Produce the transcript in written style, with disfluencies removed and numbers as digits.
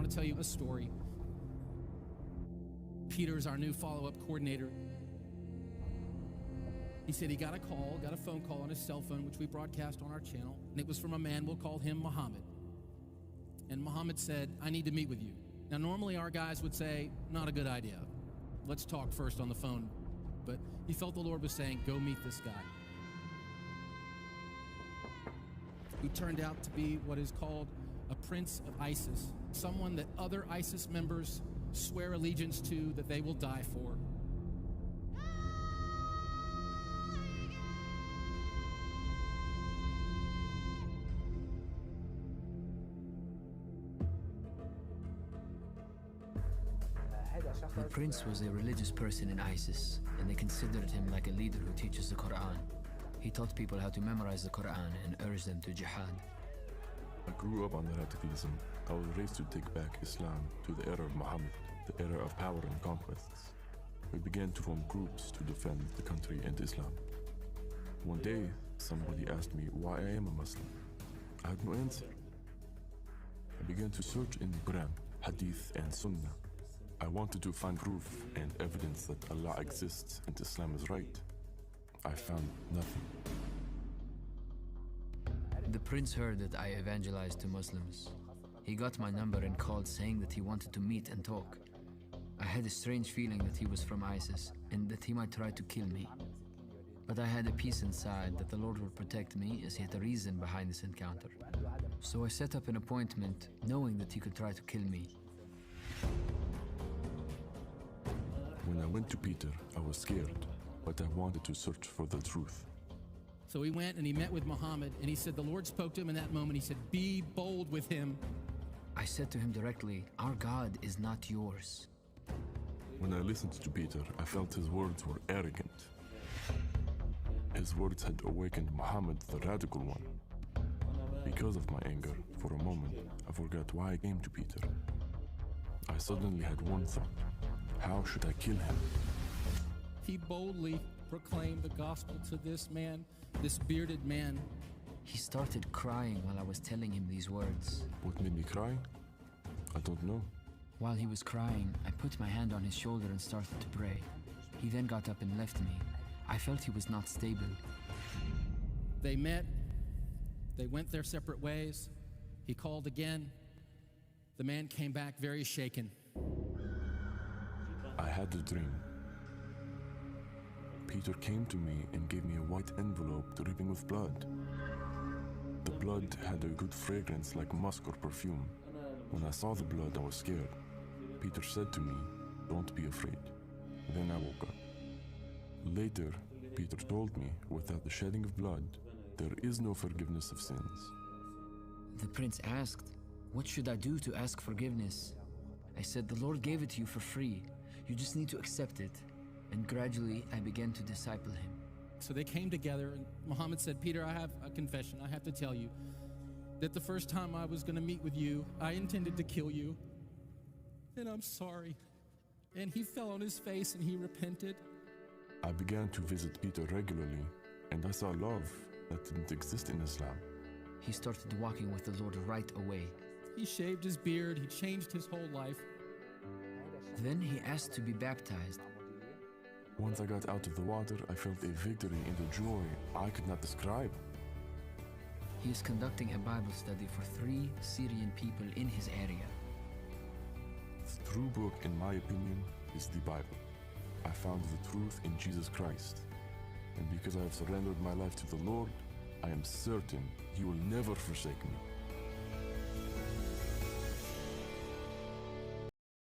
want to tell you a story. Peter's our new follow-up coordinator. He said he got a phone call on his cell phone, which we broadcast on our channel, and it was from a man, we'll call him Muhammad. And Muhammad said, I need to meet with you. Now, normally our guys would say, not a good idea. Let's talk first on the phone. But he felt the Lord was saying, go meet this guy. He turned out to be what is called a prince of ISIS, someone that other ISIS members swear allegiance to, that they will die for. The prince was a religious person in ISIS, and they considered him like a leader who teaches the Quran. He taught people how to memorize the Quran and urged them to jihad. I grew up under radicalism. I was raised to take back Islam to the era of Muhammad, the era of power and conquests. We began to form groups to defend the country and Islam. One day, somebody asked me why I am a Muslim. I had no answer. I began to search in the Quran, Hadith, and Sunnah. I wanted to find proof and evidence that Allah exists and Islam is right. I found nothing. The prince heard that I evangelized to Muslims. He got my number and called saying that he wanted to meet and talk. I had a strange feeling that he was from ISIS and that he might try to kill me. But I had a peace inside that the Lord would protect me as he had a reason behind this encounter. So I set up an appointment knowing that he could try to kill me. When I went to Peter, I was scared, but I wanted to search for the truth. So he went and he met with Muhammad, and he said the Lord spoke to him in that moment. He said, be bold with him. I said to him directly, our God is not yours. When I listened to Peter, I felt his words were arrogant. His words had awakened Muhammad, the radical one. Because of my anger, for a moment, I forgot why I came to Peter. I suddenly had one thought. How should I kill him? He boldly proclaimed the gospel to this man, this bearded man. He started crying while I was telling him these words. What made me cry? I don't know. While he was crying, I put my hand on his shoulder and started to pray. He then got up and left me. I felt he was not stable. They met. They went their separate ways. He called again. The man came back very shaken. I had a dream. Peter came to me and gave me a white envelope dripping with blood. The blood had a good fragrance like musk or perfume. When I saw the blood, I was scared. Peter said to me, don't be afraid. Then I woke up. Later, Peter told me, without the shedding of blood, there is no forgiveness of sins. The prince asked, what should I do to ask forgiveness? I said, the Lord gave it to you for free. You just need to accept it. And gradually, I began to disciple him. So they came together, and Muhammad said, Peter, I have a confession. I have to tell you that the first time I was going to meet with you, I intended to kill you. And I'm sorry. And he fell on his face and he repented. I began to visit Peter regularly, and I saw love that didn't exist in Islam. He started walking with the Lord right away. He shaved his beard. He changed his whole life. Then he asked to be baptized. Once I got out of the water, I felt a victory and a joy I could not describe. He is conducting a Bible study for 3 Syrian people in his area. The true book, in my opinion, is the Bible. I found the truth in Jesus Christ. And because I have surrendered my life to the Lord, I am certain He will never forsake me.